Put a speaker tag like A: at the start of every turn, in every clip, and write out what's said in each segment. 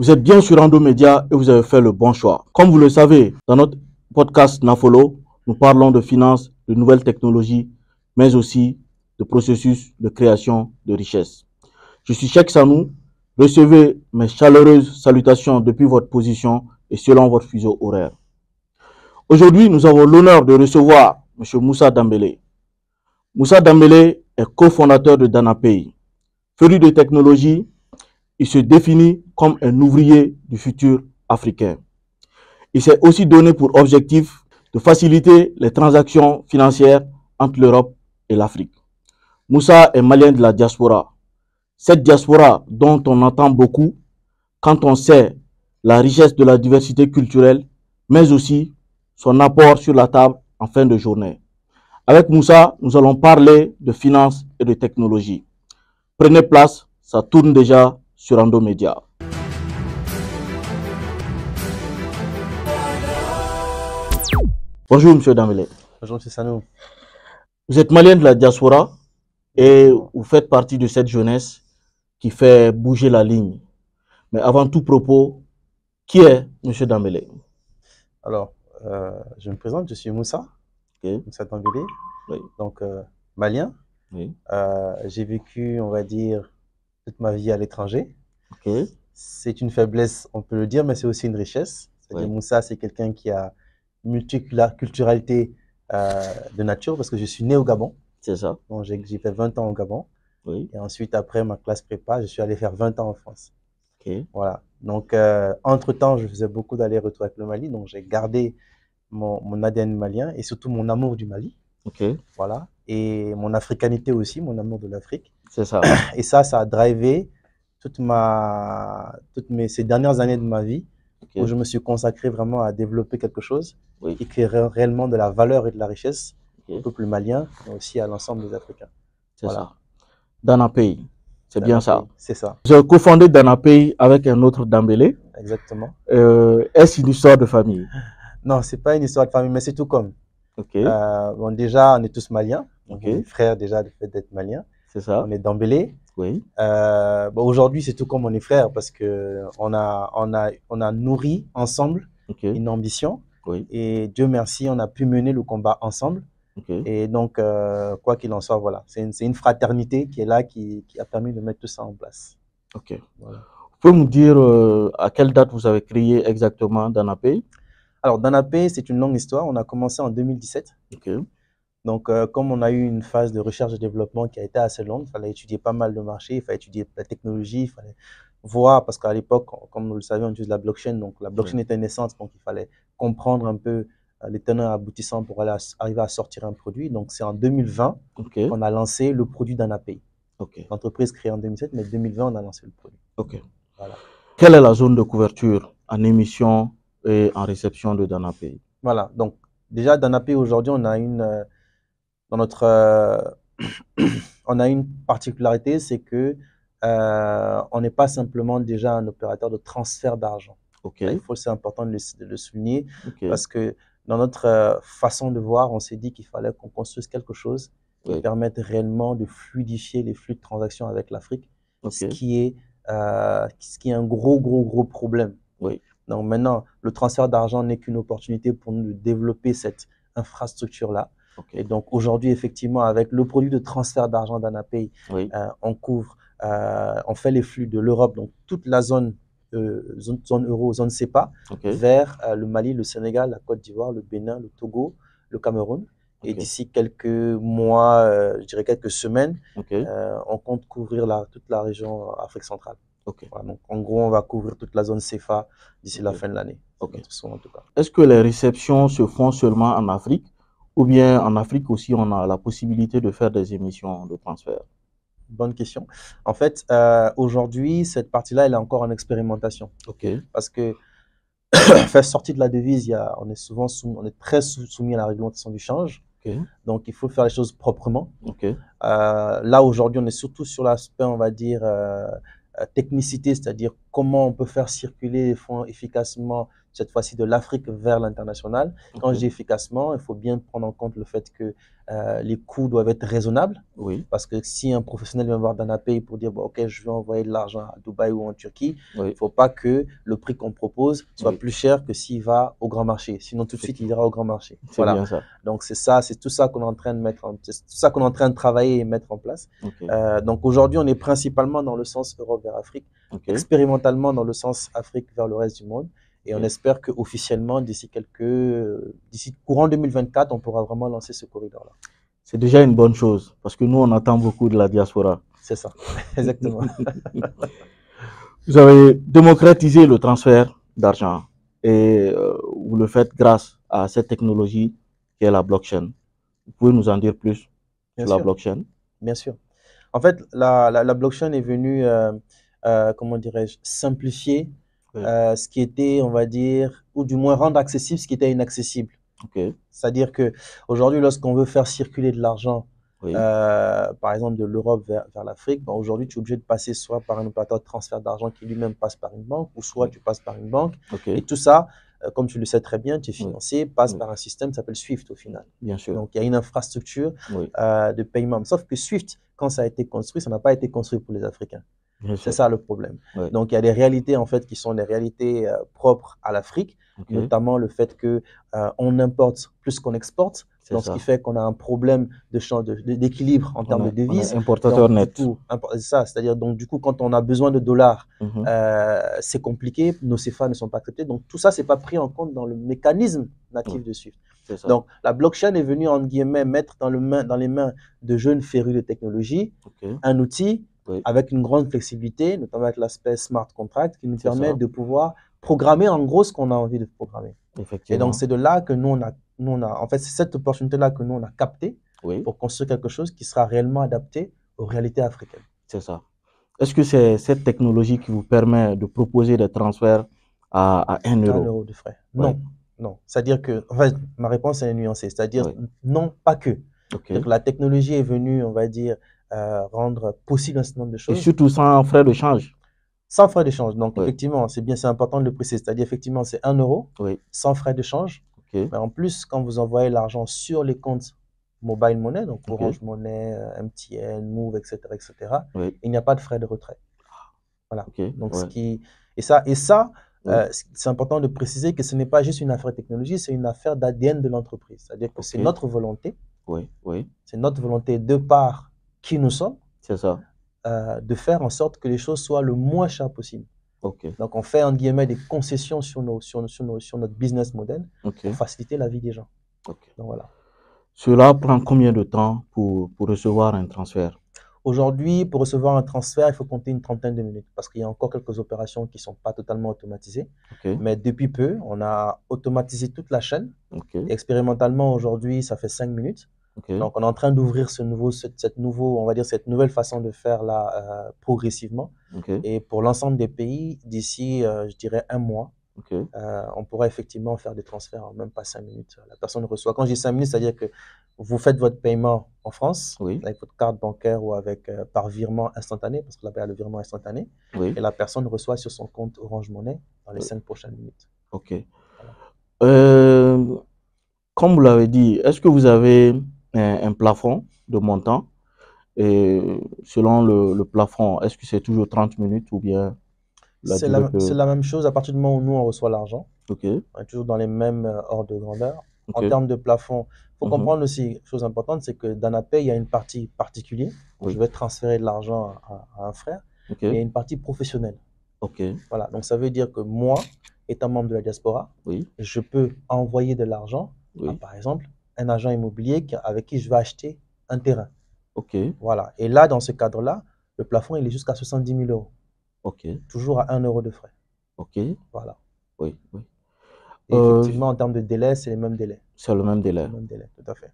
A: Vous êtes bien sur Rando Média et vous avez fait le bon choix. Comme vous le savez, dans notre podcast Nafolo, nous parlons de finances, de nouvelles technologies, mais aussi de processus de création de richesse. Je suis Cheikh Sanou. Recevez mes chaleureuses salutations depuis votre position et selon votre fuseau horaire. Aujourd'hui, nous avons l'honneur de recevoir M. Moussa Dambélé. Moussa Dambélé est cofondateur de Danapay. Féru de technologie, il se définit comme un ouvrier du futur africain. Il s'est aussi donné pour objectif de faciliter les transactions financières entre l'Europe et l'Afrique. Moussa est malien de la diaspora. Cette diaspora dont on entend beaucoup quand on sait la richesse de la diversité culturelle, mais aussi son apport sur la table en fin de journée. Avec Moussa, nous allons parler de finances et de technologie. Prenez place, ça tourne déjà sur Rando Média. Bonjour M. Dambélé.
B: Bonjour M. Sanou.
A: Vous êtes malien de la diaspora et vous faites partie de cette jeunesse qui fait bouger la ligne. Mais avant tout propos, qui est M. Dambélé?
B: Alors, je me présente, je suis Moussa,
A: Okay.
B: Moussa Dambélé,
A: Oui.
B: donc malien.
A: Oui.
B: J'ai vécu, on va dire, toute ma vie à l'étranger.
A: Okay.
B: C'est une faiblesse, on peut le dire, mais c'est aussi une richesse. C'est-à-dire
A: Oui.
B: Moussa, c'est quelqu'un qui a multiculturalité de nature, parce que je suis né au Gabon.
A: C'est ça.
B: Donc j'ai fait 20 ans au Gabon.
A: Oui.
B: Et ensuite, après ma classe prépa, je suis allé faire 20 ans en France.
A: Okay.
B: Voilà. Donc, entre-temps, je faisais beaucoup d'allers-retours avec le Mali. Donc, j'ai gardé mon ADN malien et surtout mon amour du Mali.
A: Okay.
B: Voilà. Et mon africanité aussi, mon amour de l'Afrique.
A: C'est ça.
B: Et ça a drivé ces dernières années de ma vie,
A: Okay.
B: où je me suis consacré vraiment à développer quelque chose
A: Oui.
B: qui crée réellement de la valeur et de la richesse
A: Okay.
B: au peuple malien, mais aussi à l'ensemble des Africains.
A: C'est
B: Voilà.
A: ça. Danapay, c'est bien ça.
B: C'est ça,
A: Vous avez cofondé Danapay avec un autre Dambélé.
B: exactement.
A: Est-ce une histoire de famille?
B: Non, c'est pas une histoire de famille, mais c'est tout comme.
A: Okay.
B: Bon, déjà, on est tous maliens. Donc,
A: Okay.
B: on est frères déjà du fait d'être maliens.
A: C'est ça.
B: On est Dambélé.
A: Oui.
B: Bon, aujourd'hui, c'est tout comme on est frères parce que on a nourri ensemble
A: Okay.
B: une ambition.
A: Oui.
B: Et Dieu merci, on a pu mener le combat ensemble.
A: Okay.
B: Et donc, quoi qu'il en soit, voilà, c'est une fraternité qui est là, qui a permis de mettre tout ça en place.
A: Ok.
B: Voilà.
A: Vous pouvez me dire à quelle date vous avez créé exactement Danapay?
B: Alors, Danapay, c'est une longue histoire. On a commencé en 2017.
A: Ok.
B: Donc, comme on a eu une phase de recherche et développement qui a été assez longue, il fallait étudier pas mal de marchés, il fallait étudier la technologie, il fallait voir, parce qu'à l'époque, comme vous le savez, on utilise la blockchain. Donc, la blockchain était naissante, donc il fallait comprendre un peu les tenants aboutissants pour arriver à sortir un produit. Donc, c'est en 2020
A: Okay.
B: qu'on a lancé le produit Danapay.
A: Ok.
B: L'entreprise créée en 2007, mais 2020, on a lancé le produit.
A: Ok.
B: Voilà.
A: Quelle est la zone de couverture en émission et en réception de Danapay?
B: Voilà. Donc, déjà, Danapay, aujourd'hui, on a dans notre, on a une particularité, c'est que on n'est pas simplement déjà un opérateur de transfert d'argent.
A: Ok.
B: C'est important de le souligner,
A: Ok.
B: parce que dans notre façon de voir, on s'est dit qu'il fallait qu'on construise quelque chose qui
A: Oui.
B: permette réellement de fluidifier les flux de transactions avec l'Afrique,
A: Ok.
B: ce qui est un gros problème.
A: Oui.
B: Donc maintenant, le transfert d'argent n'est qu'une opportunité pour nous de développer cette infrastructure-là.
A: Okay.
B: Et donc aujourd'hui, effectivement, avec le produit de transfert d'argent Danapay,
A: Oui.
B: on couvre, on fait les flux de l'Europe, donc toute la zone euro, zone CEPA,
A: Okay.
B: vers le Mali, le Sénégal, la Côte d'Ivoire, le Bénin, le Togo, le Cameroun. Et
A: Okay.
B: d'ici quelques mois, je dirais quelques semaines,
A: Okay.
B: on compte couvrir toute la région Afrique centrale.
A: Okay.
B: Voilà, donc en gros, on va couvrir toute la zone CFA d'ici la fin de l'année.
A: Okay.
B: En tout cas.
A: Est-ce que les réceptions se font seulement en Afrique ou bien en Afrique aussi on a la possibilité de faire des émissions de transfert?
B: Bonne question. En fait, aujourd'hui, cette partie-là, elle est encore en expérimentation.
A: Okay.
B: Parce que faire sortir de la devise, on est très soumis à la réglementation du change.
A: Okay.
B: Donc, il faut faire les choses proprement.
A: Okay.
B: Là, aujourd'hui, on est surtout sur l'aspect, on va dire, technicité, c'est-à-dire comment on peut faire circuler les fonds efficacement cette fois-ci de l'Afrique vers l'international. Quand je dis efficacement, il faut bien prendre en compte le fait que les coûts doivent être raisonnables.
A: Oui.
B: Parce que si un professionnel vient voir DanaPay pour dire, bon, OK, je vais envoyer de l'argent à Dubaï ou en Turquie, il ne faut pas que le prix qu'on propose soit plus cher que s'il va au grand marché. Sinon, tout de suite, il ira au grand marché.
A: C'est bien ça.
B: Donc, c'est tout ça qu'on est en train de c'est tout ça qu'on est en train de travailler et mettre en place. Donc, aujourd'hui, on est principalement dans le sens Europe vers Afrique, expérimentalement dans le sens Afrique vers le reste du monde. Et on espère qu'officiellement, d'ici courant 2024, on pourra vraiment lancer ce corridor-là.
A: C'est déjà une bonne chose, parce que nous, on attend beaucoup de la diaspora.
B: C'est ça, exactement.
A: Vous avez démocratisé le transfert d'argent et vous le faites grâce à cette technologie qui est la blockchain. Vous pouvez nous en dire plus sur la blockchain?
B: Bien sûr. En fait, la blockchain est venue, comment dirais-je, simplifier ce qui était, on va dire, ou du moins rendre accessible ce qui était inaccessible. C'est-à-dire qu'aujourd'hui, lorsqu'on veut faire circuler de l'argent, par exemple de l'Europe vers l'Afrique, ben aujourd'hui, tu es obligé de passer soit par un opérateur de transfert d'argent qui lui-même passe par une banque, ou soit tu passes par une banque. Et tout ça, comme tu le sais très bien, tu es financier, passe par un système qui s'appelle SWIFT au final.
A: Bien sûr.
B: Donc, il y a une infrastructure de paiement. Sauf que SWIFT, quand ça a été construit, ça n'a pas été construit pour les Africains. C'est ça le problème. Donc, il y a des réalités en fait qui sont des réalités propres à l'Afrique, notamment le fait qu'on importe plus qu'on exporte. Donc, ce qui fait qu'on a un problème d'équilibre en termes de devises.
A: Importateur net.
B: C'est ça, c'est-à-dire donc du coup, quand on a besoin de dollars, c'est compliqué, nos CFA ne sont pas acceptés. Donc, tout ça, c'est pas pris en compte dans le mécanisme natif de SWIFT. Donc, la blockchain est venue, entre guillemets, mettre dans les mains de jeunes férus de technologie un outil avec une grande flexibilité, notamment avec l'aspect smart contract, qui nous permet de pouvoir programmer en gros ce qu'on a envie de programmer. Et donc, c'est de là que nous, en fait, c'est cette opportunité-là que nous, on a capté pour construire quelque chose qui sera réellement adapté aux réalités africaines.
A: C'est ça. Est-ce que c'est cette technologie qui vous permet de proposer des transferts à 1 euro?
B: 1 euro de frais. Non, non. C'est-à-dire que, en fait, ma réponse est nuancée. C'est-à-dire, non, pas que. Donc, la technologie est venue, on va dire, rendre possible un certain nombre de choses.
A: Et surtout sans frais de change.
B: Sans frais de change. Donc, effectivement, c'est important de le préciser. C'est-à-dire, effectivement, c'est 1 euro sans frais de change. Mais en plus, quand vous envoyez l'argent sur les comptes mobile money, donc Orange Money, MTN, Move, etc., il n'y a pas de frais de retrait. Voilà. Donc, c'est important de préciser que ce n'est pas juste une affaire de technologie, c'est une affaire d'ADN de l'entreprise. C'est-à-dire que c'est notre volonté. C'est notre volonté de par qui nous sommes.
A: C'est ça.
B: De faire en sorte que les choses soient le moins chères possible. Donc, on fait, entre guillemets, des concessions sur notre business model pour faciliter la vie des gens. Donc, voilà.
A: Cela prend combien de temps pour recevoir un transfert?
B: Aujourd'hui, pour recevoir un transfert, il faut compter une trentaine de minutes parce qu'il y a encore quelques opérations qui ne sont pas totalement automatisées. Mais depuis peu, on a automatisé toute la chaîne. Expérimentalement, aujourd'hui, ça fait 5 minutes. Donc, on est en train d'ouvrir cette nouvelle façon de faire là progressivement. Et pour l'ensemble des pays, d'ici, je dirais, 1 mois, on pourra effectivement faire des transferts en même pas 5 minutes. La personne reçoit. Quand je dis 5 minutes, c'est-à-dire que vous faites votre paiement en France avec votre carte bancaire ou par virement instantané, parce que là, il y a le virement instantané. Et la personne reçoit sur son compte Orange Money dans les 5 prochaines minutes.
A: Comme vous l'avez dit, est-ce que vous avez un plafond de montant? Et selon le plafond, est-ce que c'est toujours 30 minutes ou bien
B: c'est la même chose à partir du moment où nous on reçoit l'argent. On est toujours dans les mêmes ordres de grandeur. En termes de plafond, il faut comprendre aussi une chose importante, c'est que dans DanaPay, il y a une partie particulière où je vais transférer de l'argent à un frère. Et il y a une partie professionnelle. Voilà. Donc ça veut dire que moi, étant membre de la diaspora, je peux envoyer de l'argent à, par exemple, un agent immobilier avec qui je vais acheter un terrain. Voilà. Et là, dans ce cadre-là, le plafond, il est jusqu'à 70 000 euros. Toujours à 1 euro de frais. Voilà. Et effectivement, en termes de délai, c'est les mêmes délais.
A: C'est le même délai.
B: Le même délai, tout à fait.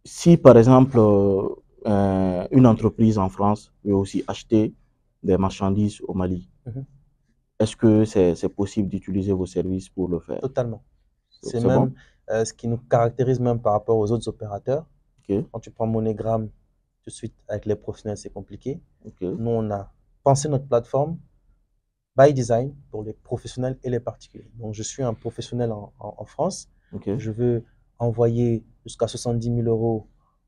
A: Si, par exemple, une entreprise en France veut aussi acheter des marchandises au Mali, est-ce que c'est possible d'utiliser vos services pour le faire?
B: Totalement. C'est même ce qui nous caractérise même par rapport aux autres opérateurs. Quand tu prends MoneyGram, tout de suite, avec les professionnels, c'est compliqué. Nous, on a pensé notre plateforme by design pour les professionnels et les particuliers. Donc, je suis un professionnel en France.
A: Ok.
B: Je veux envoyer jusqu'à 70 000 euros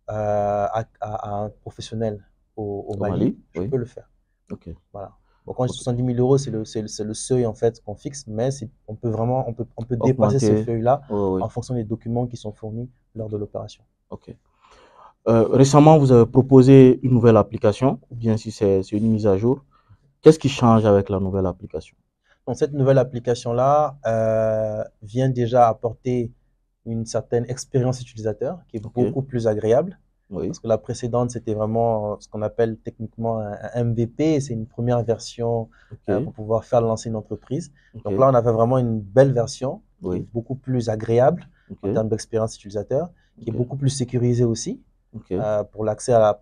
B: à un professionnel au
A: Au
B: Mali.
A: Mali?
B: Je
A: Oui.
B: peux le faire.
A: Ok.
B: Voilà. Bon, quand je dis
A: Ok.
B: 70 000 euros, c'est le seuil en fait qu'on fixe, mais on peut vraiment on peut dépasser ce
A: Augmenter.
B: seuil-là
A: Oui, oui.
B: en fonction des documents qui sont fournis lors de l'opération.
A: Ok. Récemment, vous avez proposé une nouvelle application, ou bien si c'est une mise à jour. Qu'est-ce qui change avec la nouvelle application?
B: Donc, cette nouvelle application-là vient déjà apporter une certaine expérience utilisateur qui est
A: Ok.
B: beaucoup plus agréable.
A: Oui.
B: Parce que la précédente, c'était vraiment ce qu'on appelle techniquement un MVP. C'est une première version
A: Ok.
B: pour pouvoir faire lancer une entreprise.
A: Ok.
B: Donc là, on avait vraiment une belle version qui est
A: Oui.
B: beaucoup plus agréable
A: Ok.
B: en termes d'expérience utilisateur, qui est
A: Ok.
B: beaucoup plus sécurisée aussi.
A: Ok.
B: Pour l'accès à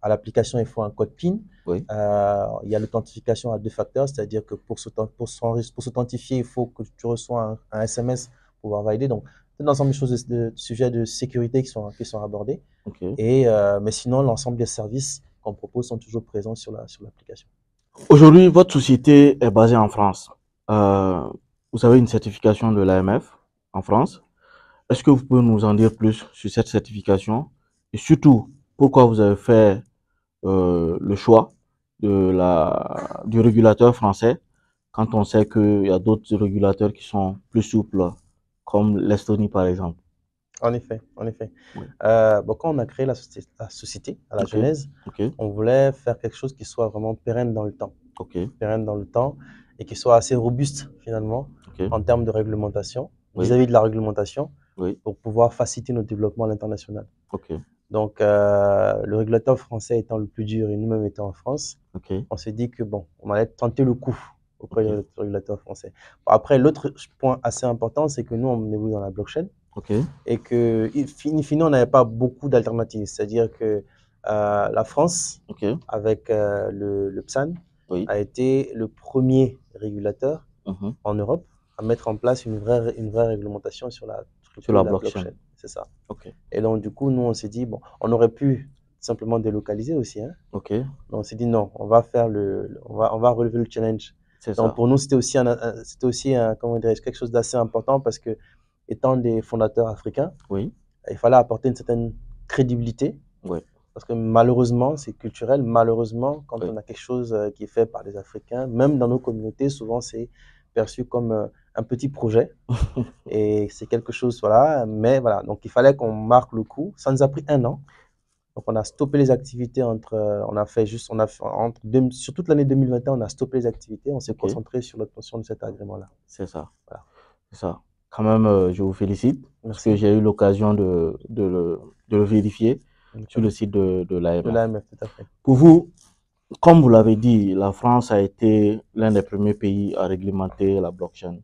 B: l'application, il faut un code PIN.
A: Oui.
B: Il y a l'authentification à 2 facteurs, c'est-à-dire que pour s'authentifier, il faut que tu reçois un SMS pour pouvoir valider. Donc, c'est l'ensemble des choses de sujets de sécurité qui sont abordés.
A: Ok.
B: Mais sinon, l'ensemble des services qu'on propose sont toujours présents sur l'application.
A: Aujourd'hui, votre société est basée en France. Euh, vous avez une certification de l'AMF en France. Est-ce que vous pouvez nous en dire plus sur cette certification et surtout pourquoi vous avez fait le choix du régulateur français quand on sait qu'il y a d'autres régulateurs qui sont plus souples, comme l'Estonie par exemple?
B: En effet, en effet.
A: Oui.
B: Quand on a créé la société à la
A: Ok,
B: genèse,
A: ok,
B: on voulait faire quelque chose qui soit vraiment pérenne dans le temps.
A: ok,
B: Pérenne dans le temps et qui soit assez robuste finalement
A: ok.
B: en termes de réglementation,
A: Oui,
B: vis-à-vis de la réglementation,
A: oui,
B: pour pouvoir faciliter notre développement à l'international.
A: ok,
B: Donc, le régulateur français étant le plus dur et nous-mêmes étant en France,
A: ok,
B: on s'est dit que bon, on allait tenter le coup auprès
A: ok,
B: du régulateur français. Bon, après, l'autre point assez important, c'est que nous, on évolue dans la blockchain
A: ok,
B: et que, fini, on n'avait pas beaucoup d'alternatives. C'est-à-dire que la France,
A: ok,
B: avec le PSAN,
A: oui,
B: a été le premier régulateur
A: mhm.
B: en Europe à mettre en place une vraie réglementation sur la
A: Sur
B: structure
A: la
B: de la
A: blockchain.
B: blockchain. C'est ça.
A: Ok,
B: Et donc, du coup, nous, on s'est dit, bon, on aurait pu simplement délocaliser aussi, hein.
A: ok,
B: Mais on s'est dit, non, on va faire on va relever le challenge.
A: c'est
B: Donc,
A: ça.
B: pour nous, c'était aussi comment dirais-je, quelque chose d'assez important parce que, étant des fondateurs africains,
A: Oui,
B: il fallait apporter une certaine crédibilité.
A: oui,
B: Parce que malheureusement, c'est culturel. Malheureusement, quand
A: oui,
B: on a quelque chose qui est fait par des Africains, même dans nos communautés, souvent c'est perçu comme un petit projet. Et c'est quelque chose, voilà. Mais voilà, donc il fallait qu'on marque le coup. Ça nous a pris 1 an. Donc on a stoppé les activités on a fait juste, on a fait, sur toute l'année 2021, on a stoppé les activités. On s'est
A: ok,
B: concentré sur l'obtention de cet agrément-là.
A: c'est ça.
B: Voilà.
A: C'est ça. Quand même, je vous félicite parce que
B: Merci.
A: j'ai eu l'occasion de le vérifier sur le
B: D'accord.
A: site de
B: De
A: l'AMF.
B: l'AMF, tout à fait.
A: Pour vous, comme vous l'avez dit, la France a été l'un des premiers pays à réglementer la blockchain.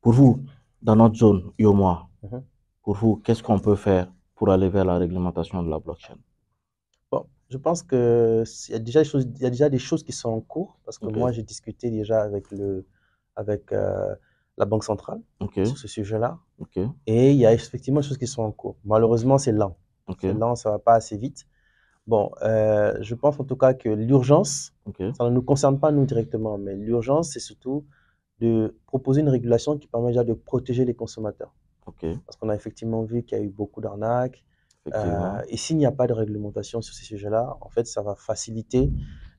A: Pour vous, dans notre zone, UOMOA,
B: Mhm.
A: pour vous, qu'est-ce qu'on peut faire pour aller vers la réglementation de la blockchain?
B: Bon, je pense que il y a déjà des choses qui sont en cours parce que
A: Ok,
B: moi j'ai discuté déjà avec la Banque centrale
A: ok,
B: sur ce sujet-là
A: ok,
B: et il y a effectivement des choses qui sont en cours. Malheureusement, c'est lent.
A: ok,
B: C'est lent, ça va pas assez vite. Bon, je pense en tout cas que l'urgence,
A: ok,
B: ça ne nous concerne pas nous directement, mais l'urgence, c'est surtout de proposer une régulation qui permet déjà de protéger les consommateurs.
A: ok,
B: Parce qu'on a effectivement vu qu'il y a eu beaucoup d'arnaques.
A: effectivement,
B: Et s'il n'y a pas de réglementation sur ces sujets-là, en fait, ça va faciliter,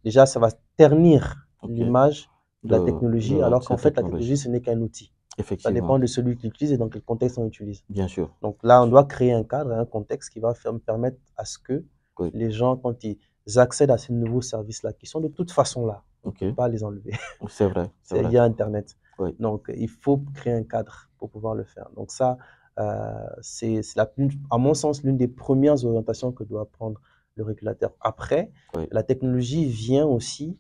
B: déjà, ça va ternir
A: ok,
B: l'image de la
A: de
B: technologie, alors qu'en
A: cette
B: fait, la technologie,
A: technologie.
B: ce n'est qu'un outil. Ça dépend
A: Effectivement,
B: de celui qui l'utilise et dans quel contexte on l'utilise.
A: bien sûr,
B: Donc là,
A: bien
B: on
A: sûr.
B: doit créer un cadre et un contexte qui va permettre à ce que
A: Oui,
B: les gens, quand ils accèdent à ces nouveaux services-là, qui sont de toute façon là, on ne
A: ok,
B: peut pas les enlever,
A: c'est vrai, c'est
B: c'est
A: vrai.
B: via Internet.
A: Oui,
B: Donc, il faut créer un cadre pour pouvoir le faire. Donc ça, c'est à mon sens l'une des premières orientations que doit prendre le régulateur. Après,
A: oui,
B: la technologie vient aussi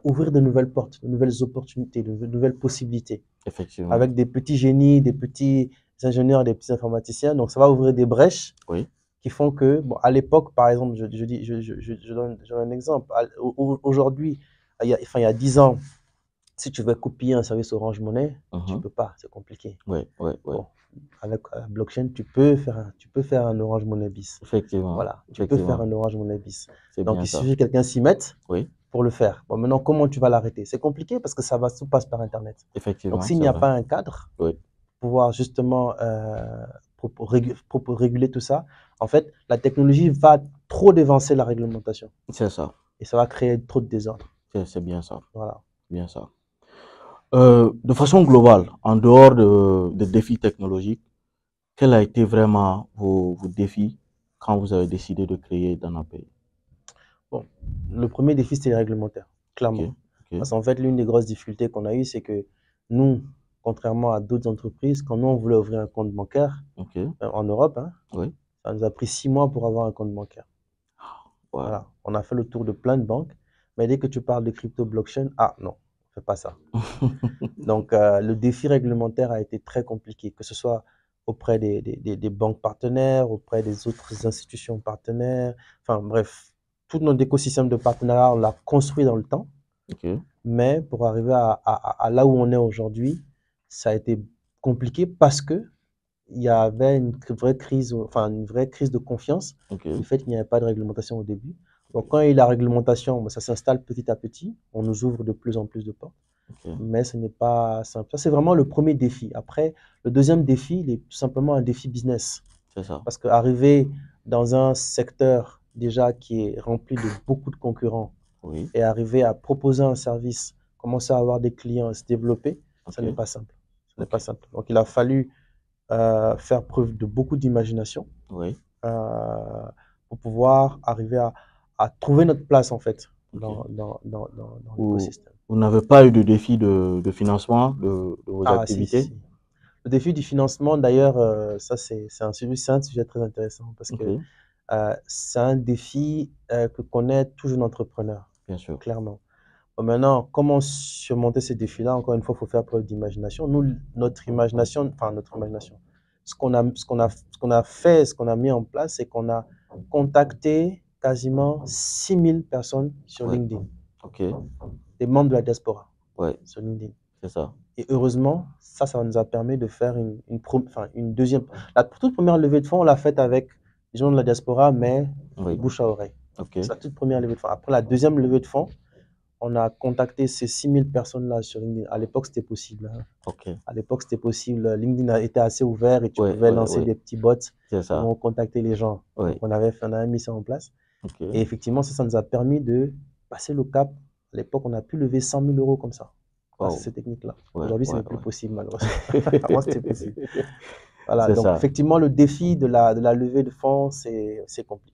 B: ouvrir de nouvelles portes, de nouvelles opportunités, de nouvelles possibilités.
A: effectivement,
B: Avec des petits génies, des petits ingénieurs, des petits informaticiens. Donc, ça va ouvrir des brèches
A: oui,
B: qui font que, bon, à l'époque, par exemple, je donne un exemple. Aujourd'hui, il y a 10 ans, si tu veux copier un service Orange Money, tu
A: mhm,
B: peux pas, c'est compliqué.
A: oui, oui, oui,
B: Bon, avec la blockchain, tu peux faire un Orange Money bis.
A: effectivement,
B: Voilà, tu peux faire
A: effectivement,
B: un Orange Money bis.
A: c'est
B: Donc,
A: bien
B: il
A: ça.
B: suffit que quelqu'un s'y mette
A: Oui,
B: pour le faire. Bon, maintenant, comment tu vas l'arrêter? C'est compliqué parce que tout passe par Internet.
A: Effectivement,
B: Donc, s'il
A: c'est
B: n'y a
A: vrai.
B: pas un cadre
A: Oui.
B: pour pouvoir justement réguler tout ça, en fait, la technologie va trop dévancer la réglementation.
A: C'est ça.
B: Et ça va créer trop de désordre.
A: C'est bien ça.
B: Voilà.
A: Bien ça. De façon globale, en dehors des défis technologiques, quels a été vraiment vos défis quand vous avez décidé de créer Dana Pay?
B: Bon, le premier défi, c'était les réglementaires, clairement.
A: Ok, ok,
B: Parce qu'en fait, l'une des grosses difficultés qu'on a eues, c'est que nous, contrairement à d'autres entreprises, quand nous, on voulait ouvrir un compte bancaire
A: ok,
B: en Europe, hein,
A: oui,
B: ça nous a pris 6 mois pour avoir un compte bancaire.
A: ouais,
B: Voilà. On a fait le tour de plein de banques, mais dès que tu parles de crypto blockchain, ah non, on ne fait pas ça. Donc, le défi réglementaire a été très compliqué, que ce soit auprès des banques partenaires, auprès des autres institutions partenaires. Enfin, bref, tout notre écosystème de partenariat, on l'a construit dans le temps.
A: ok,
B: Mais pour arriver à là où on est aujourd'hui, ça a été compliqué parce que il y avait une vraie crise, enfin une vraie crise de confiance
A: ok,
B: du fait qu'il n'y avait pas de réglementation au début. Donc, quand il y a eu la réglementation, ça s'installe petit à petit. On nous ouvre de plus en plus de portes.
A: ok,
B: Mais ce n'est pas simple. Ça, c'est vraiment le premier défi. Après, le deuxième défi, il est tout simplement un défi business.
A: c'est ça.
B: Parce qu'arriver dans un secteur déjà qui est rempli de beaucoup de concurrents
A: Oui,
B: et arriver à proposer un service, commencer à avoir des clients, se développer, ça
A: ok,
B: n'est pas simple. Ce n'est
A: ok,
B: pas simple. Donc, il a fallu faire preuve de beaucoup d'imagination
A: oui,
B: euh, pour pouvoir arriver à trouver notre place, en fait,
A: ok.
B: dans
A: Vous,
B: l'écosystème.
A: vous n'avez pas eu de défi de financement de vos
B: Ah, si,
A: activités?
B: si. Le défi du financement, d'ailleurs, ça, c'est un sujet très intéressant parce que
A: Ok,
B: c'est un défi que connaît tout jeune entrepreneur,
A: bien sûr.
B: clairement. Bon, maintenant, comment surmonter ces défis-là? Encore une fois, il faut faire preuve d'imagination. Nous, notre imagination, enfin, notre imagination, ce qu'on a fait, ce qu'on a mis en place, c'est qu'on a contacté quasiment 6000 personnes sur
A: Ouais,
B: LinkedIn,
A: ok,
B: des membres de la diaspora
A: ouais,
B: sur LinkedIn.
A: c'est ça.
B: Et heureusement, ça nous a permis de faire une deuxième. La toute première levée de fonds, on l'a faite avec les gens de la diaspora, mais de
A: Oui,
B: bouche à oreille.
A: ok,
B: C'est la toute première levée de fonds. Après la deuxième levée de fonds, on a contacté ces 6000 personnes-là sur LinkedIn. À l'époque, c'était possible. Hein.
A: ok,
B: À l'époque, c'était possible. LinkedIn a été assez ouvert et tu
A: ouais,
B: pouvais
A: ouais,
B: lancer
A: ouais,
B: des petits bots
A: c'est
B: qui
A: ça.
B: vont contacter les gens.
A: Oui,
B: Donc, on avait mis ça en place.
A: ok,
B: Et effectivement, ça nous a permis de passer le cap. À l'époque, on a pu lever 100 000 euros comme ça, grâce à
A: wow,
B: ces techniques-là.
A: ouais,
B: Aujourd'hui, ce
A: ouais,
B: n'est plus
A: ouais.
B: possible, malheureusement. Avant, c'était possible. Voilà,
A: C'est
B: donc
A: ça.
B: effectivement, le défi de la levée de fonds, c'est compliqué.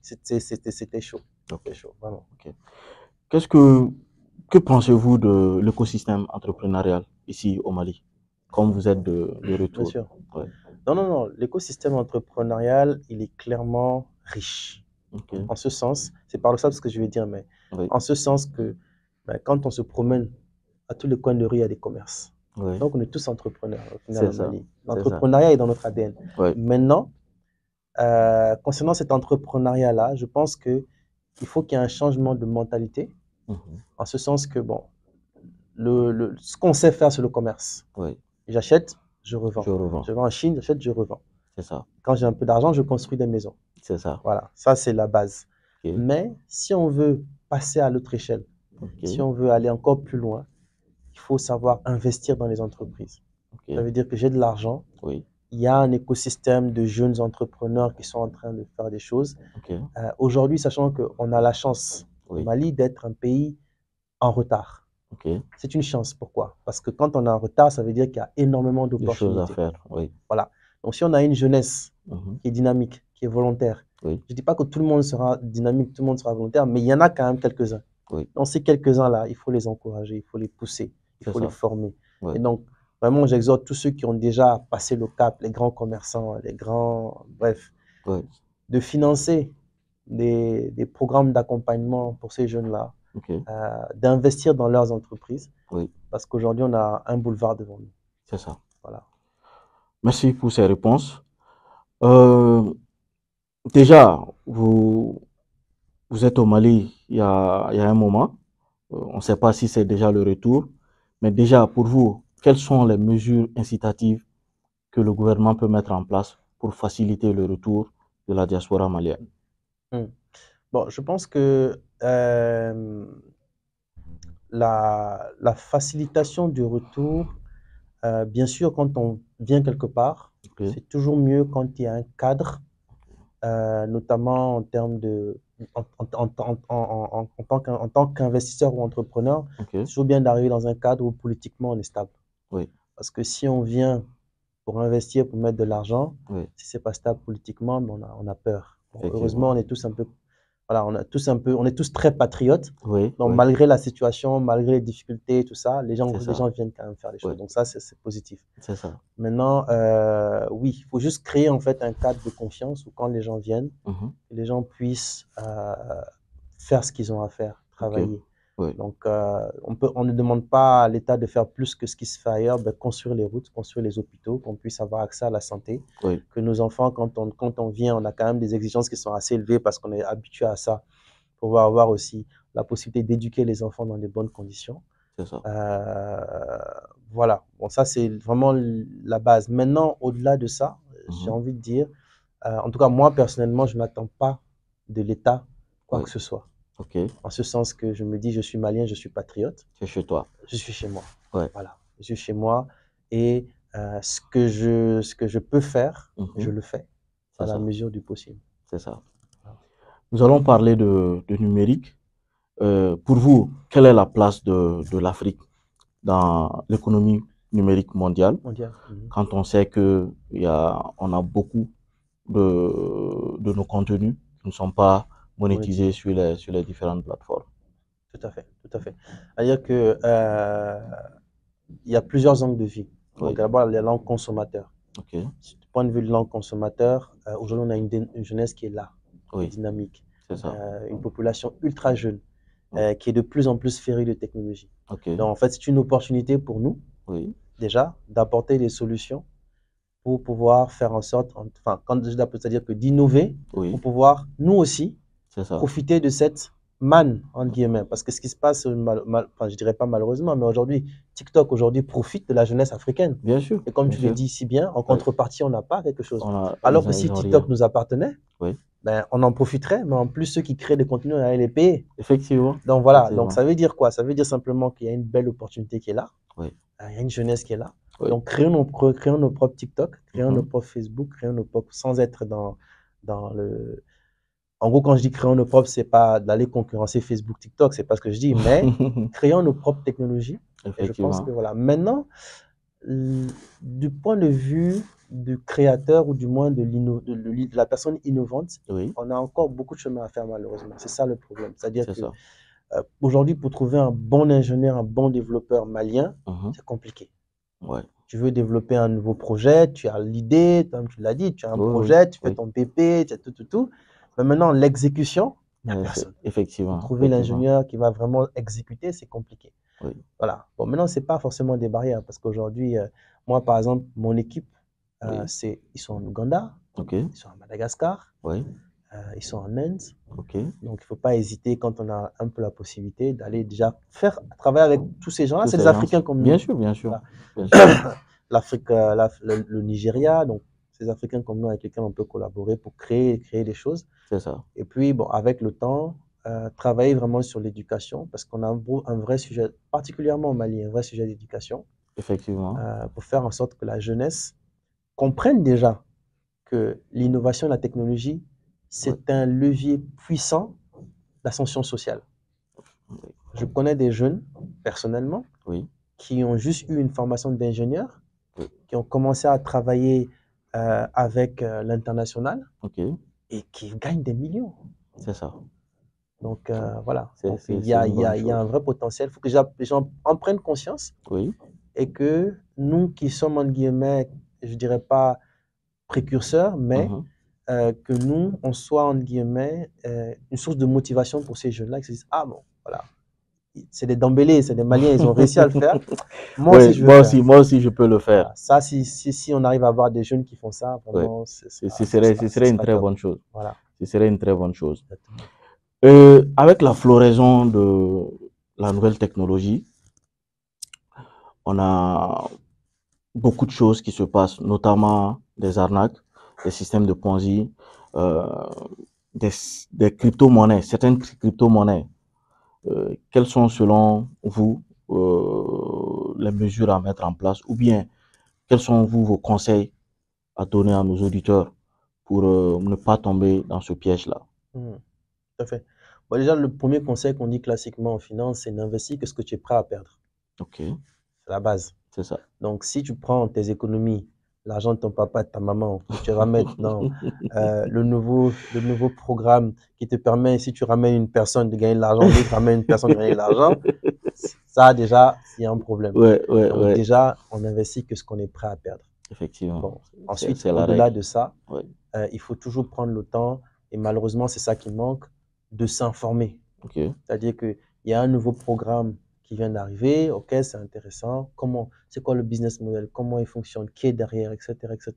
B: C'était chaud.
A: Ok,
B: C'était chaud, vraiment.
A: ok. Qu'est-ce que pensez-vous de l'écosystème entrepreneurial ici au Mali, comme vous êtes de
B: Bien
A: retour?
B: sûr.
A: Ouais,
B: Non, non, non. L'écosystème entrepreneurial, il est clairement riche.
A: ok,
B: En ce sens, c'est paradoxal ce que je vais dire, mais
A: oui,
B: en ce sens que ben, quand on se promène à tous les coins de rue, il y a des commerces.
A: oui,
B: Donc, on est tous entrepreneurs au final
A: c'est
B: au
A: ça,
B: Mali.
A: c'est ça.
B: L'entrepreneuriat est dans notre ADN.
A: Oui,
B: Maintenant, concernant cet entrepreneuriat-là, je pense qu'il faut qu'il y ait un changement de mentalité,
A: mhm,
B: en ce sens que, bon, ce qu'on sait faire, c'est le commerce.
A: oui,
B: J'achète, je
A: je
B: revends.
A: revends,
B: Je vais en Chine, j'achète, je revends.
A: c'est ça,
B: Quand j'ai un peu d'argent, je construis des maisons.
A: c'est ça.
B: Voilà, ça c'est la base.
A: Ok,
B: Mais si on veut passer à l'autre échelle, si
A: ok,
B: on veut aller encore plus loin, il faut savoir investir dans les entreprises. Ça
A: ok,
B: veut dire que j'ai de l'argent,
A: oui,
B: il y a un écosystème de jeunes entrepreneurs qui sont en train de faire des choses.
A: ok,
B: Aujourd'hui, sachant qu'on a la chance au
A: oui,
B: Mali d'être un pays en retard.
A: ok.
B: C'est une chance. Pourquoi? Parce que quand on est en retard, ça veut dire qu'il y a énormément
A: Des choses à
B: d'opportunités.
A: faire, oui,
B: Voilà. Donc, si on a une jeunesse
A: mhm,
B: qui est dynamique, qui est volontaire,
A: oui,
B: je ne dis pas que tout le monde sera dynamique, tout le monde sera volontaire, mais il y en a quand même quelques-uns.
A: oui,
B: Dans ces quelques-uns-là, il faut les encourager, il faut les pousser, il
A: c'est
B: faut les
A: ça,
B: former.
A: oui,
B: Et donc, vraiment, j'exhorte tous ceux qui ont déjà passé le cap, les grands commerçants, les grands, bref,
A: oui,
B: de financer des programmes d'accompagnement pour ces jeunes-là,
A: ok,
B: d'investir dans leurs entreprises,
A: oui,
B: parce qu'aujourd'hui, on a un boulevard devant nous.
A: c'est ça.
B: Voilà.
A: Merci pour ces réponses. Euh, déjà, vous êtes au Mali il y a un moment. On ne sait pas si c'est déjà le retour, mais déjà, pour vous, quelles sont les mesures incitatives que le gouvernement peut mettre en place pour faciliter le retour de la diaspora malienne?
B: Bon, je pense que la facilitation du retour, bien sûr, quand on vient quelque part,
A: Ok.
B: c'est toujours mieux quand il y a un cadre, notamment en termes de, en tant qu'investisseur ou entrepreneur,
A: Ok.
B: c'est toujours bien d'arriver dans un cadre où politiquement on est stable.
A: Oui.
B: Parce que si on vient pour investir, pour mettre de l'argent,
A: Oui.
B: si c'est pas stable politiquement, ben on a peur. Bon,
A: Effectivement.
B: heureusement, on est tous un peu, voilà, on est tous très patriotes.
A: Oui.
B: Donc,
A: Oui.
B: malgré la situation, malgré les difficultés, tout ça, les
A: C'est ça.
B: gens viennent quand même faire les choses.
A: Oui.
B: Donc, ça, c'est positif.
A: C'est ça.
B: Maintenant, oui, il faut juste créer en fait un cadre de confiance où quand les gens viennent,
A: Mhm.
B: les gens puissent faire ce qu'ils ont à faire,
A: Ok.
B: travailler.
A: Oui.
B: Donc, on ne demande pas à l'État de faire plus que ce qui se fait ailleurs, ben, construire les routes, construire les hôpitaux, qu'on puisse avoir accès à la santé.
A: Oui.
B: Que nos enfants, quand on vient, on a quand même des exigences qui sont assez élevées parce qu'on est habitué à ça, pour pouvoir avoir aussi la possibilité d'éduquer les enfants dans de bonnes conditions.
A: C'est ça.
B: Voilà, bon, ça c'est vraiment la base. Maintenant, au-delà de ça, j'ai
A: Mhm.
B: envie de dire, en tout cas, moi personnellement, je ne m'attends pas de l'État quoi
A: Oui.
B: que ce soit.
A: Ok.
B: En ce sens que je me dis, je suis malien, je suis patriote,
A: C'est chez toi.
B: je suis chez moi.
A: Ouais.
B: Voilà, je suis chez moi et ce que je peux faire, je
A: Mhm.
B: le fais
A: C'est
B: à la
A: ça.
B: mesure du possible.
A: C'est ça.
B: Voilà.
A: Nous allons parler de numérique. Pour vous, quelle est la place de l'Afrique dans l'économie numérique mondiale
B: Mondial. Mhm.
A: quand on sait que on a beaucoup de nos contenus qui ne sont pas monétisés
B: Monétisé.
A: sur les différentes plateformes?
B: Tout à fait, tout à fait. C'est-à-dire que il y a plusieurs angles de vie.
A: Oui.
B: Donc, d'abord, les langues consommateurs.
A: Ok.
B: Du point de vue de langue consommateur, aujourd'hui, on a une jeunesse qui est là, qui est
A: Oui.
B: dynamique,
A: C'est ça.
B: une population ultra jeune,
A: Oui.
B: qui est de plus en plus férue de technologie.
A: Ok.
B: Donc, en fait, c'est une opportunité pour nous,
A: Oui.
B: déjà, d'apporter des solutions pour pouvoir faire en sorte, enfin, quand je dis d'apporter, c'est-à-dire que d'innover
A: Oui.
B: pour pouvoir, nous aussi,
A: C'est ça.
B: profiter de cette manne, entre guillemets. Parce que ce qui se passe, enfin, je dirais pas malheureusement, mais aujourd'hui, TikTok aujourd'hui profite de la jeunesse africaine.
A: Bien sûr.
B: Et comme
A: Bien
B: tu le
A: sûr.
B: dis si bien, en
A: Oui.
B: contrepartie, on n'a pas quelque chose.
A: Ils
B: Alors
A: ont,
B: que si
A: ils ont
B: TikTok
A: rien.
B: nous appartenait,
A: Oui.
B: ben, on en profiterait, mais en plus, ceux qui créent des contenus, on allait les payer.
A: Effectivement.
B: Donc voilà, donc
A: Effectivement.
B: ça veut dire quoi? Ça veut dire simplement qu'il y a une belle opportunité qui est là,
A: Oui.
B: il y a une jeunesse qui est là.
A: Oui.
B: Donc créons nos propres TikTok, créons nos
A: Mhm.
B: propres Facebook, créons nos propres, sans être dans le... En gros, quand je dis créons nos propres, c'est pas d'aller concurrencer Facebook, TikTok, c'est pas ce que je dis, mais créons nos propres technologies. Et je pense que
A: Effectivement.
B: voilà. Maintenant, du point de vue du créateur ou du moins de la personne innovante,
A: Oui.
B: on a encore beaucoup de chemin à faire malheureusement. C'est ça le problème. C'est-à-dire
A: C'est
B: que
A: ça.
B: aujourd'hui, pour trouver un bon ingénieur, un bon développeur malien,
A: Mhm.
B: c'est compliqué.
A: Ouais.
B: Tu veux développer un nouveau projet, tu as l'idée, comme tu l'as dit, tu as un
A: Oui, oui,
B: projet, tu fais
A: oui.
B: ton PP, tu as tout. Mais maintenant, l'exécution, il n'y a personne.
A: Effectivement.
B: Pour trouver
A: Effectivement.
B: l'ingénieur qui va vraiment exécuter, c'est compliqué.
A: Oui.
B: Voilà. Bon, maintenant, ce n'est pas forcément des barrières parce qu'aujourd'hui, moi, par exemple, mon équipe,
A: Oui.
B: ils sont en Ouganda,
A: Ok.
B: ils sont à Madagascar,
A: Oui.
B: ils sont en Inde.
A: Ok.
B: Donc, il ne faut pas hésiter quand on a un peu la possibilité d'aller déjà travailler avec tous ces gens-là.
A: Tous
B: C'est
A: ces
B: des
A: gens.
B: Africains comme
A: Bien
B: nous.
A: sûr, bien sûr.
B: Voilà.
A: Bien sûr.
B: L'Afrique, le Nigeria, donc ces Africains comme nous avec lesquels on peut collaborer pour créer des choses.
A: C'est ça.
B: Et puis, bon, avec le temps, travailler vraiment sur l'éducation parce qu'on a un vrai sujet, particulièrement au Mali, un vrai sujet d'éducation
A: Effectivement.
B: pour faire en sorte que la jeunesse comprenne déjà que l'innovation et la technologie, c'est
A: Oui.
B: un levier puissant d'ascension sociale.
A: Oui.
B: Je connais des jeunes, personnellement,
A: Oui.
B: qui ont juste eu une formation d'ingénieur,
A: Oui.
B: qui ont commencé à travailler avec l'international
A: Ok.
B: et qui gagnent des millions.
A: C'est ça.
B: Donc voilà, donc,
A: C'est
B: il y a
A: une bonne
B: un
A: chose.
B: vrai potentiel. Il faut que les gens en prennent conscience
A: Oui.
B: et que nous qui sommes, entre guillemets, je dirais pas précurseurs, mais
A: Mhm.
B: que nous, on soit, entre guillemets, une source de motivation pour ces jeunes-là qui se disent, ah bon, voilà, c'est des Dembélés, c'est des Maliens, ils ont réussi à le faire. Moi aussi,
A: Oui,
B: je veux faire.
A: moi aussi, je peux le faire.
B: Voilà. Ça, si on arrive à avoir des jeunes qui font ça,
A: Oui.
B: vraiment,
A: Ce serait une
B: sera
A: très
B: top.
A: bonne chose.
B: Voilà.
A: Ce serait une très bonne chose.
B: Exactement.
A: Avec la floraison de la nouvelle technologie, on a beaucoup de choses qui se passent, notamment des arnaques, des systèmes de Ponzi, euh, des crypto-monnaies, certaines crypto-monnaies quelles sont selon vous les mesures à mettre en place ou bien quels sont vos conseils à donner à nos auditeurs pour ne pas tomber dans ce piège-là?
B: Tout à fait. Bon, déjà, le premier conseil qu'on dit classiquement en finance, c'est n'investir que ce que tu es prêt à perdre.
A: Ok,
B: C'est la base.
A: c'est ça.
B: Donc, si tu prends tes économies, l'argent de ton papa et de ta maman, que tu ramènes dans le nouveau programme qui te permet, si tu ramènes une personne de gagner de l'argent, l'autre ramène une personne de gagner de l'argent, ça déjà, il y a un problème.
A: Ouais, ouais,
B: Donc
A: ouais,
B: déjà, on investit que ce qu'on est prêt à perdre.
A: effectivement.
B: Bon. Ensuite,
A: C'est la
B: au-delà
A: règle.
B: de ça,
A: Ouais.
B: il faut toujours prendre le temps, et malheureusement, c'est ça qui manque, de s'informer.
A: Ok,
B: C'est-à-dire qu'il y a un nouveau programme qui vient d'arriver, ok, c'est intéressant, c'est quoi le business model, comment il fonctionne, qui est derrière, etc., etc.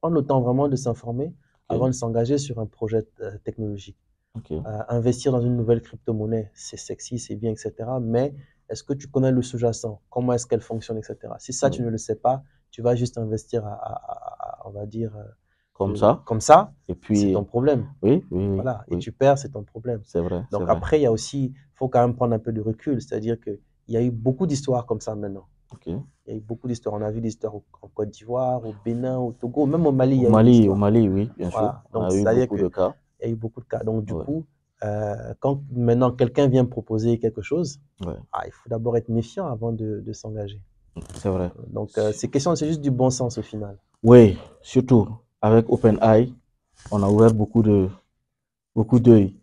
B: Prendre le temps vraiment de s'informer avant de s'engager sur un projet technologique.
A: ok,
B: Investir dans une nouvelle crypto-monnaie, c'est sexy, c'est bien, etc. Mais est-ce que tu connais le sous-jacent? Comment est-ce qu'elle fonctionne, etc. Si ça, tu ne le sais pas, tu vas juste investir on va dire,
A: comme ça.
B: comme ça,
A: Et
B: c'est
A: puis,
B: ton problème.
A: oui, oui, oui,
B: Voilà, et
A: oui,
B: tu perds, c'est ton problème.
A: c'est vrai, c'est
B: Donc
A: vrai.
B: après, il y a aussi, il faut quand même prendre un peu de recul, c'est-à-dire qu'il y a eu beaucoup d'histoires comme ça maintenant.
A: Ok.
B: Il y a eu beaucoup d'histoires. On a vu des histoires en Côte d'Ivoire, au Bénin, au Togo, même au Mali, il y
A: Au
B: a eu des
A: Mali,
B: histoires.
A: oui, bien sûr.
B: Voilà,
A: On
B: donc
A: a eu
B: c'est-à-dire
A: beaucoup de
B: qu'il
A: cas.
B: y a eu beaucoup de cas. Donc du
A: Ouais,
B: coup, quand maintenant quelqu'un vient proposer quelque chose,
A: ouais,
B: il faut d'abord être méfiant avant de s'engager.
A: c'est vrai.
B: Donc c'est juste du bon sens au final.
A: Oui, surtout avec OpenAI, on a ouvert beaucoup d'œil.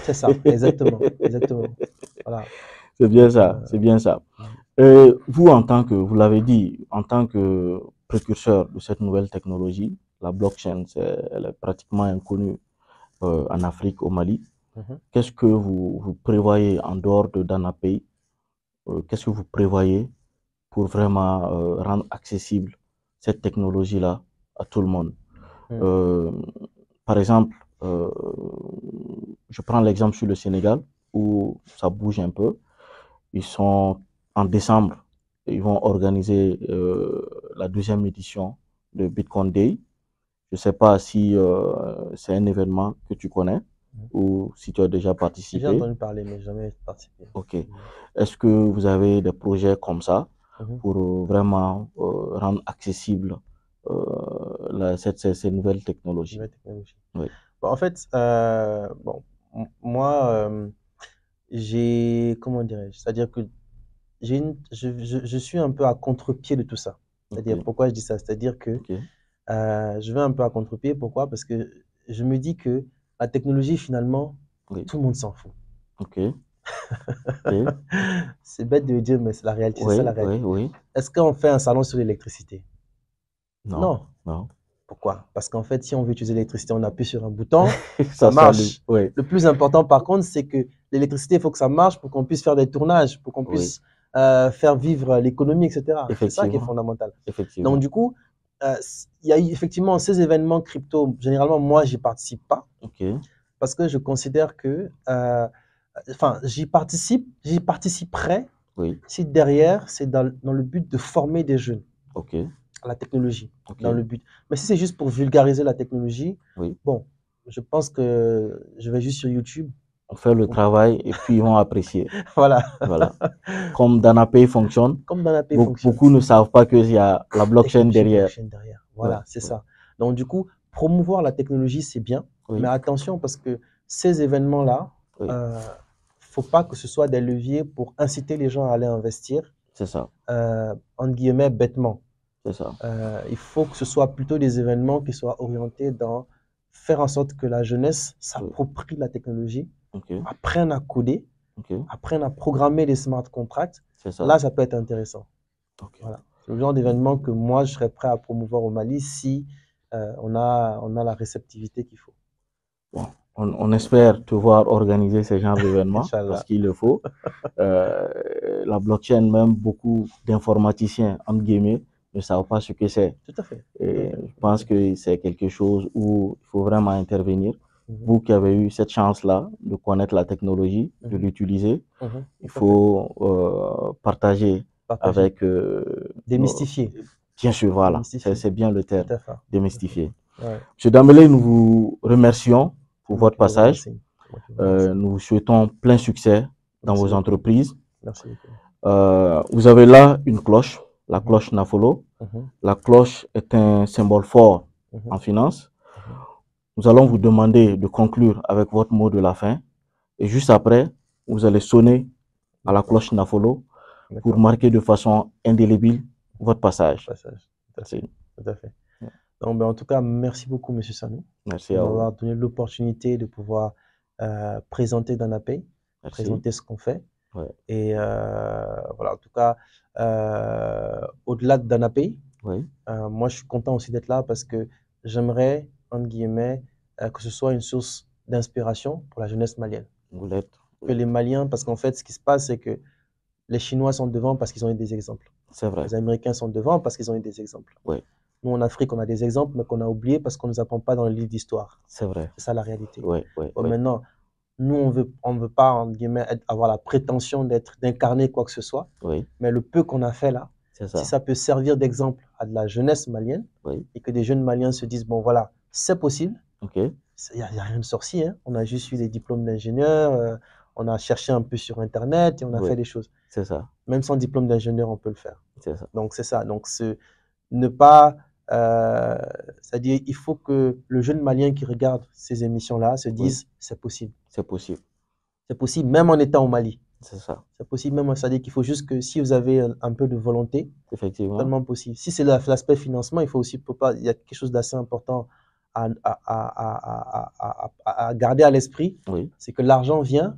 B: C'est ça, exactement, exactement. Voilà.
A: C'est bien
B: Donc,
A: ça, c'est bien ça. Vous, vous l'avez dit, en tant que précurseur de cette nouvelle technologie, la blockchain, elle est pratiquement inconnue en Afrique, au Mali. Qu'est-ce que vous prévoyez en dehors de Danapay? Qu'est-ce que vous prévoyez pour vraiment rendre accessible cette technologie-là à tout le monde? Par exemple, je prends l'exemple sur le Sénégal où ça bouge un peu. Ils sont en décembre, ils vont organiser la deuxième édition de Bitcoin Day. Je ne sais pas si c'est un événement que tu connais ou si tu as déjà
B: j'ai
A: participé.
B: entendu parler, mais jamais participé.
A: Ok. Est-ce que vous avez des projets comme ça
B: Mhm.
A: pour vraiment rendre accessible ces nouvelles technologies?
B: Nouvelle technologie.
A: Oui.
B: Bon, en fait, bon, moi, comment dirais-je? C'est-à-dire que je suis un peu à contre-pied de tout ça. C'est-à-dire,
A: Ok.
B: pourquoi je dis ça? C'est-à-dire que
A: Ok.
B: je vais un peu à contre-pied. Pourquoi? Parce que je me dis que la technologie, finalement,
A: Oui.
B: tout le monde s'en fout.
A: Ok. Ok.
B: C'est bête de le dire, mais c'est la réalité, c'est ça
A: Oui,
B: la
A: oui,
B: réalité.
A: oui.
B: Est-ce qu'on fait un salon sur l'électricité?
A: Non,
B: Non.
A: non.
B: Pourquoi? Parce qu'en fait, si on veut utiliser l'électricité, on appuie sur un bouton, ça
A: Ça s'allume.
B: marche.
A: Oui,
B: Le plus important, par contre, c'est que l'électricité, il faut que ça marche pour qu'on puisse faire des tournages, pour qu'on
A: oui.
B: puisse faire vivre l'économie, etc. C'est ça qui est
A: Effectivement.
B: fondamental. Donc,
A: Effectivement.
B: du coup, il y a eu effectivement ces événements crypto. Généralement, moi, j'y participe pas
A: Ok.
B: parce que je considère que, enfin, j'y participerai
A: Oui.
B: si derrière, c'est dans le but de former des jeunes
A: Ok.
B: à la technologie,
A: Ok.
B: dans le but. Mais si c'est juste pour vulgariser la technologie,
A: Oui.
B: bon, je pense que je vais juste sur YouTube.
A: On fait le travail et puis ils vont apprécier.
B: Voilà.
A: Voilà. Comme Danapay fonctionne,
B: Comme dans la paix fonctionne.
A: beaucoup ne savent pas qu'il y a la blockchain derrière.
B: Blockchain derrière. Voilà,
A: Ouais,
B: c'est
A: ouais.
B: ça. Donc, du coup, promouvoir la technologie, c'est bien.
A: Oui.
B: Mais attention, parce que ces événements-là,
A: Oui.
B: Faut pas que ce soit des leviers pour inciter les gens à aller investir,
A: C'est ça.
B: entre guillemets, bêtement.
A: C'est ça.
B: Il faut que ce soit plutôt des événements qui soient orientés dans faire en sorte que la jeunesse s'approprie la technologie,
A: Ok.
B: apprenne à coder,
A: Ok.
B: apprenne à programmer des smart contracts.
A: C'est ça.
B: Là, ça peut être intéressant.
A: Ok.
B: Voilà. C'est le genre d'événement que moi, je serais prêt à promouvoir au Mali si on a la réceptivité qu'il faut.
A: Bon, on espère te voir organiser ce genre d'événements parce
B: Inch'Allah.
A: qu'il le faut. La blockchain, même beaucoup d'informaticiens, entre guillemets, ne savent pas ce que c'est.
B: Tout à fait.
A: Et je pense que c'est quelque chose où il faut vraiment intervenir. Vous qui avez eu cette chance-là de connaître la technologie, de l'utiliser, il faut partager avec...
B: démystifier.
A: Bien sûr, voilà.
B: Démystifier.
A: C'est bien le terme.
B: Tout à fait.
A: Démystifier.
B: Ouais.
A: Monsieur Dambélé, nous vous remercions pour
B: C'est moi
A: votre
B: qui vous
A: passage.
B: remercie. C'est moi qui vous remercie.
A: Nous vous souhaitons plein succès dans
B: Merci
A: vos
B: beaucoup.
A: entreprises.
B: Merci beaucoup.
A: Vous avez là une cloche, la cloche Nafolo. La cloche est un symbole fort en finance. Nous allons vous demander de conclure avec votre mot de la fin. Et juste après, vous allez sonner à la cloche Nafolo pour marquer de façon indélébile votre passage.
B: Tout à fait. Donc, en tout cas, merci beaucoup, M. Sanou,
A: Merci
B: de
A: à vous.
B: m'avoir donné l'opportunité de pouvoir présenter Danapay, présenter ce qu'on fait.
A: Ouais.
B: Et voilà, en tout cas, au-delà de Danapay, moi, je suis content aussi d'être là parce que j'aimerais, entre guillemets, que ce soit une source d'inspiration pour la jeunesse malienne.
A: Vous l'êtes.
B: Que les Maliens, parce qu'en fait, ce qui se passe, c'est que les Chinois sont devant parce qu'ils ont eu des exemples.
A: C'est vrai.
B: Les Américains sont devant parce qu'ils ont eu des exemples.
A: Oui.
B: Nous, en Afrique, on a des exemples, mais qu'on a oubliés parce qu'on ne nous apprend pas dans le livre d'histoire.
A: C'est vrai.
B: C'est ça la réalité.
A: Oui.
B: Maintenant, nous, on veut pas, entre guillemets, avoir la prétention d'incarner quoi que ce soit.
A: Oui.
B: Mais le peu qu'on a fait là,
A: ça.
B: Si ça peut servir d'exemple à de la jeunesse malienne, et que des jeunes Maliens se disent, bon voilà, c'est possible. Il n'y a rien de sorcier. Hein. On a juste eu des diplômes d'ingénieur, on a cherché un peu sur Internet et on a fait des choses.
A: C'est ça.
B: Même sans diplôme d'ingénieur, on peut le faire.
A: C'est ça.
B: Donc, c'est ça. Donc, ne pas... c'est-à-dire, il faut que le jeune Malien qui regarde ces émissions-là se dise, c'est possible.
A: C'est possible.
B: C'est possible, même en étant au Mali.
A: C'est ça.
B: C'est possible, même, c'est-à-dire qu'il faut juste que si vous avez un peu de volonté,
A: effectivement,
B: totalement possible. Si c'est l'aspect financement, il faut aussi, il y a quelque chose d'assez important à garder à l'esprit, c'est que l'argent vient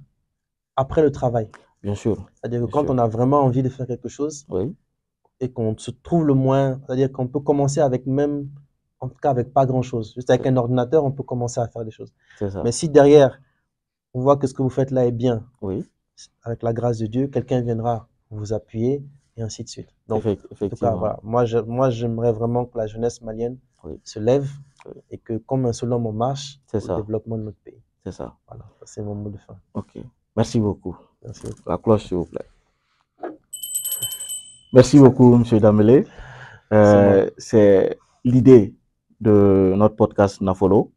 B: après le travail.
A: Bien sûr.
B: C'est-à-dire que quand on a vraiment envie de faire quelque chose et qu'on se trouve le moins, c'est-à-dire qu'on peut commencer avec même, en tout cas avec pas grand-chose. Juste avec un ordinateur, on peut commencer à faire des choses.
A: Ça.
B: Mais si derrière, on voit que ce que vous faites là est bien, avec la grâce de Dieu, quelqu'un viendra vous appuyer et ainsi de suite. Donc, en tout cas, voilà. Moi, j'aimerais vraiment que la jeunesse malienne se lève et que, comme un seul homme, on marche au développement de notre pays.
A: C'est ça.
B: Voilà, c'est mon mot de fin.
A: Ok. Merci beaucoup.
B: Merci beaucoup.
A: La cloche, s'il vous plaît. Merci beaucoup, M. Damele. C'est l'idée de notre podcast Nafolo,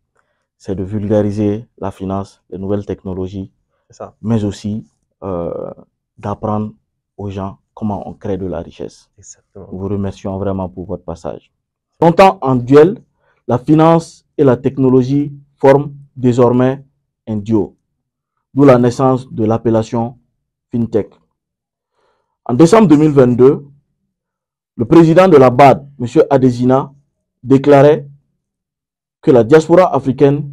A: c'est de vulgariser la finance, les nouvelles technologies, mais aussi d'apprendre aux gens comment on crée de la richesse.
B: Exactement.
A: Nous vous remercions vraiment pour votre passage. Longtemps en duel, la finance et la technologie forment désormais un duo, d'où la naissance de l'appellation FinTech. En décembre 2022, le président de la BAD, M. Adesina, déclarait que la diaspora africaine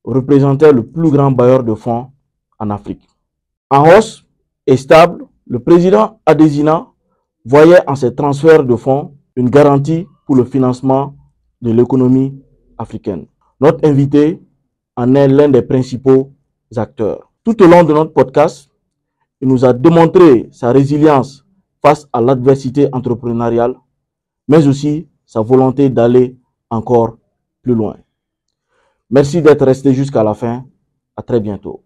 A: représentait le plus grand bailleur de fonds en Afrique. En hausse et stable, le président Adesina voyait en ces transferts de fonds une garantie pour le financement de l'économie africaine. Notre invité en est l'un des principaux acteurs. Tout au long de notre podcast, il nous a démontré sa résilience face à l'adversité entrepreneuriale, mais aussi sa volonté d'aller encore plus loin. Merci d'être resté jusqu'à la fin. À très bientôt.